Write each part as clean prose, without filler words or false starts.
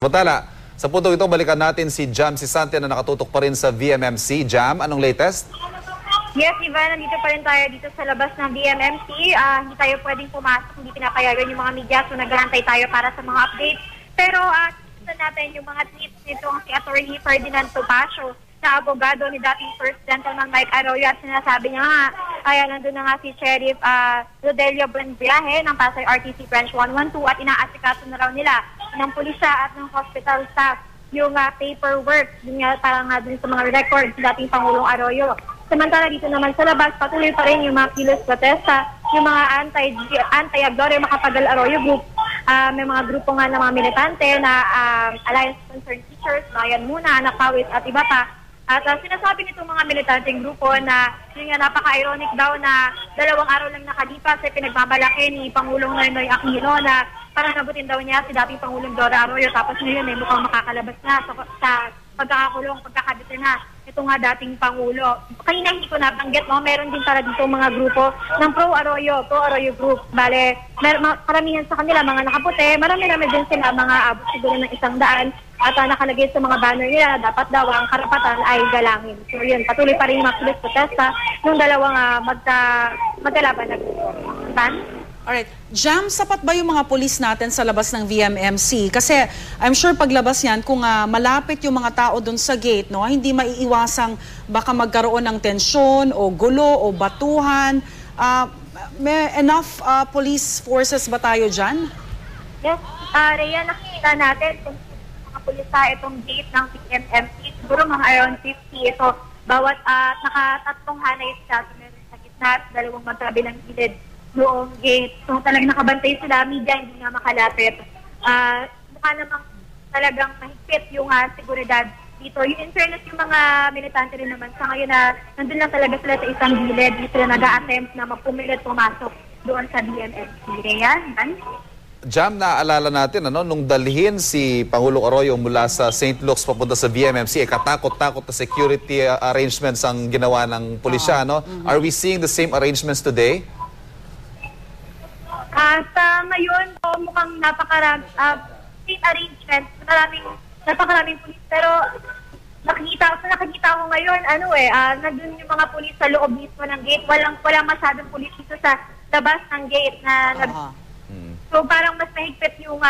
Samantala, sa puntong ito, balikan natin si Jam Sisante na nakatutok pa rin sa VMMC. Jam, anong latest? Yes, Ivan, nandito pa rin tayo dito sa labas ng VMMC. Hindi tayo pwedeng pumasok, hindi pinapayagan yung mga media, so naghahantay tayo para sa mga updates. Pero kita natin yung mga tweets nitong si Attorney Ferdinand Topacio, na abogado ni dating First Gentleman Mike Arroyo, at sinasabi niya nga, nandun na nga si Sheriff Rodelio Buenviaje ng Pasay RTC Branch 112 at inaasikaso na raw nila ng pulisya at ng hospital staff yung paperwork, yun nga parang dun sa mga records ng dating Pangulong Arroyo. Samantala dito naman sa labas, patuloy pa rin yung mga kilos protesta, yung mga anti-Gloria Macapagal Arroyo group. May mga grupo nga ng mga militante na Alliance Concerned Teachers, Bayan Muna, Nakawit at iba pa. At sinasabi nitong mga militanteng grupo na yun nga napaka-ironic daw na 2 araw lang nakalipas ay pinagmamalaki ni Pangulong Noynoy Aquino na parang nabutin daw niya si dating Pangulong Dora Arroyo, tapos ngayon ay mukhang makakalabas na sa pagkakakulong, pagkakabit na ito nga dating Pangulo. Kanina hindi ko nabanggit, meron din para dito mga grupo ng pro-Arroyo group. Bale, karamihan sa kanila mga nakaputi, marami-rami din sila mga abot siguro ng 100 at nakalagay sa mga banner nila, dapat daw ang karapatan ay galangin. So yun, patuloy pa rin yung mga kilos protesta ng dalawang magkalaban na grupo. Alright. Jam, sapat ba yung mga polis natin sa labas ng VMMC? Kasi I'm sure paglabas yan, kung malapit yung mga tao dun sa gate, no, hindi maiiwasang baka magkaroon ng tensyon o gulo o batuhan. May enough police forces ba tayo dyan? Yes, Rhea, nakikita natin kung mga polis sa itong gate ng VMMC, siguro mga around 50 ito. Bawat nakatatlong hanay sa gitna at 2 magkabilang gilid noong gate. So talagang nakabantay sila, media hindi nga makalapit. Mukha namang talagang mahigpit yung seguridad dito. In fairness, yung mga militante rin naman sa ngayon na nandun lang talaga sila sa isang gilid, hindi sila nag-a-attempt na mapumilit pumasok doon sa BMMC. Yan. Jam, naaalala natin, nung dalhin si Pangulong Arroyo mula sa St. Luke's papunta sa VMMC, katakot-takot na security arrangements ang ginawa ng pulisya. Are we seeing the same arrangements today? Sa ngayon, mukhang state arrangements, napakaraming pulis. Pero nakikita ko ngayon, nandun yung mga pulis sa loob mismo ng gate. Walang masyadong pulis dito sa labas ng gate. So parang mas mahigpit yung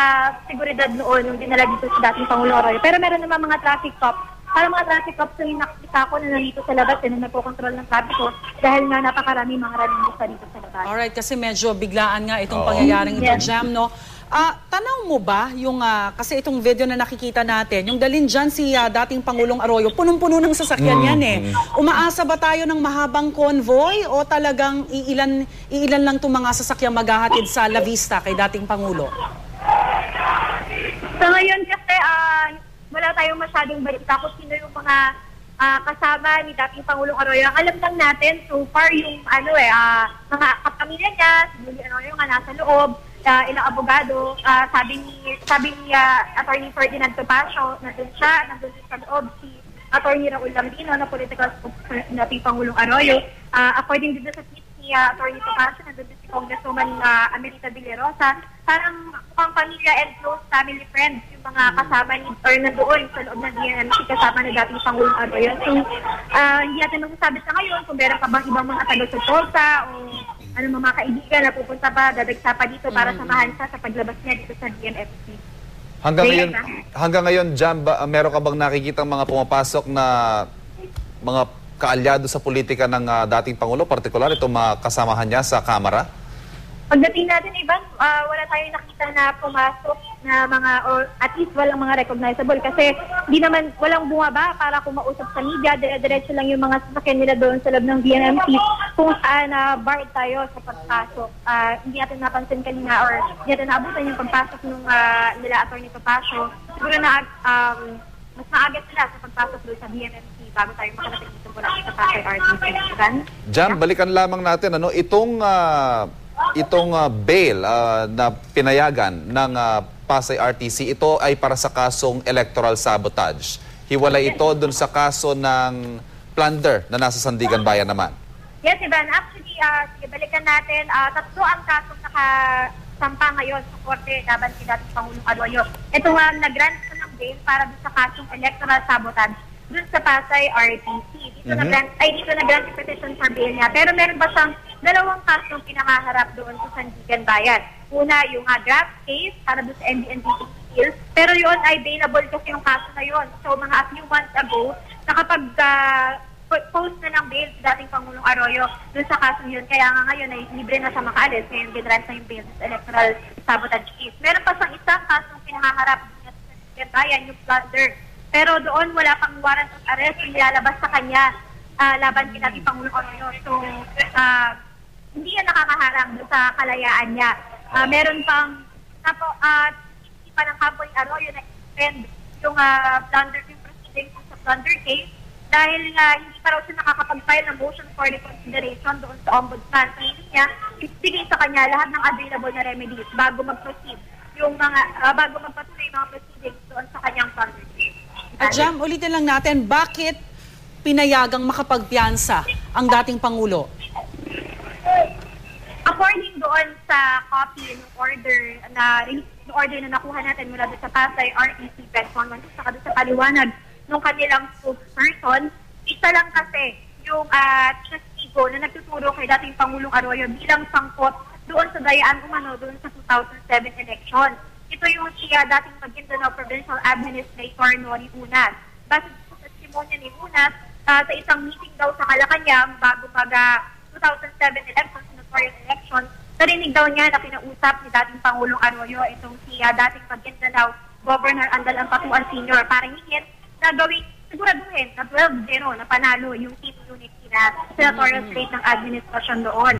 seguridad noon nung dinala dito sa dating Pangulong Arroyo. Pero meron naman mga traffic cops. Parang mga traffic cops yung nakikita ko na nandito sa labas na nagpo-control ng traffic dahil nga napakarami mga running dito sa labas. Alright, kasi medyo biglaan nga itong pangyayaring ito, Jam, no? Tanaw mo ba yung, kasi itong video na nakikita natin, yung dalhin dyan si dating Pangulong Arroyo, punong-puno ng sasakyan yan Umaasa ba tayo ng mahabang convoy o talagang iilan lang itong mga sasakyang maghahatid sa La Vista kay dating Pangulo? Sa ngayon kasi, wala tayong masyadong balita kung sino yung mga kasama ni dating Pangulong Arroyo. Alam lang natin, so far yung mga kapamilya niya, si Arroyo nga nasa loob, ilang abogado, sabi ni Attorney Ferdinand Topacio, nandun sa loob si Attorney Raul Lambino na political spokesperson ni dating Pangulong Arroyo. According to sa tweet ni Attorney Topacio, nandun si Congresswoman Amerita Villarosa, parang mukhang pamilya and close family friends yung mga kasama ni or nandoon sa loob ng DNMC kasama na dating Pangulong Arroyo. So, hindi natin masasabi sa ngayon kung meron ka bang ibang mga taga-suporta o mga kaibigan na pupunta pa, dadagsa pa dito para samahan sa paglabas niya dito sa DNMC. Hanggang ngayon, Jam, meron ka bang nakikita mga pumapasok na mga kaalyado sa politika ng dating Pangulo, partikular itong mga kasamahan niya sa Kamara? Pagdating natin, Ivan, wala tayong nakita na pumasok na mga, or at least walang mga recognizable kasi di naman, walang bumaba para kumausap sa media, dire-diretso lang yung mga sasakyan nila doon sa loob ng VMMC kung saan barred tayo sa pagpasok. Hindi natin napansin kanina or hindi natin naabutan yung pagpasok ng nila Attorney Topacio. Siguro na mas maagat sila sa pagpasok doon sa VMMC bago tayo makarating dito mula sa Pasay RTC. Jam, balikan lamang natin, itong bail na pinayagan ng Pasay RTC, ito ay para sa kasong electoral sabotage. Hiwalay ito dun sa kaso ng plunder na nasa Sandigan Bayan naman. Yes, Ivan. Actually, balikan natin, 3 ang kasong nakasampa ngayon sa korte laban si dating Pangulong Arroyo. Ito nga, nag-grant ng bail para doon sa kasong electoral sabotage doon sa Pasay RTC. Dito na-grant yung petition for bail niya. Pero meron pa siyang dalawang kasong pinakaharap doon sa Sandigan Bayan. Una, yung draft case para doon sa MDNDT appeal. Pero yun ay bailable kasi yung kaso na yun. So mga a few months ago, nakapag-post na ng bail sa dating Pangulong Arroyo doon sa kaso yun. Kaya nga ngayon ay libre na siya makaalis. Ngayon ginrant na yung bail sa electoral sabotage case. Meron pa siyang isang kasong pinakaharap doon sa Sandigan Bayan, yung plunder. Pero doon wala pang warrant of arrest yung nilalabas sa kanya laban kay dating Pangulong Arroyo. So, hindi yan nakakaharang doon sa kalayaan niya. Meron pang hindi pa ng kampo ni Arroyo na extend yung plunder, yung proceedings sa plunder case dahil hindi pa raw siya nakakapag-file ng motion for reconsideration doon sa ombudsman. So, hindi niya ibigay sa kanya lahat ng available na remedies bago mag-proceed yung mga bago magpatuloy yung mga proceedings doon sa kanyang plunder case. Jam, ulitin lang natin, bakit pinayagang makapagpiyansa ang dating Pangulo? According doon sa copy ng order na nakuha natin mula doon sa Pasay RTC Press 112 saka doon sa paliwanag ng kanilang spokesperson, isa lang kasi yung testigo na nagtuturo kay dating Pangulong Arroyo bilang sangkot doon sa dayaan umano doon sa 2007 election. Ito yung siya dating Maguindanao Provincial Administrator Nori Unas. Base sa testimonya ni Unas, sa isang meeting daw sa Malacanang bago 2007 election, senatorial election, narinig daw niya na kinausap ni dating Pangulong Arroyo itong siya dating Maguindanao Governor Andal Ampatuan Sr. para hingin na gawin, siguraduhin na 12-0 na panalo yung team unity na senatorial slate ng administrasyon doon.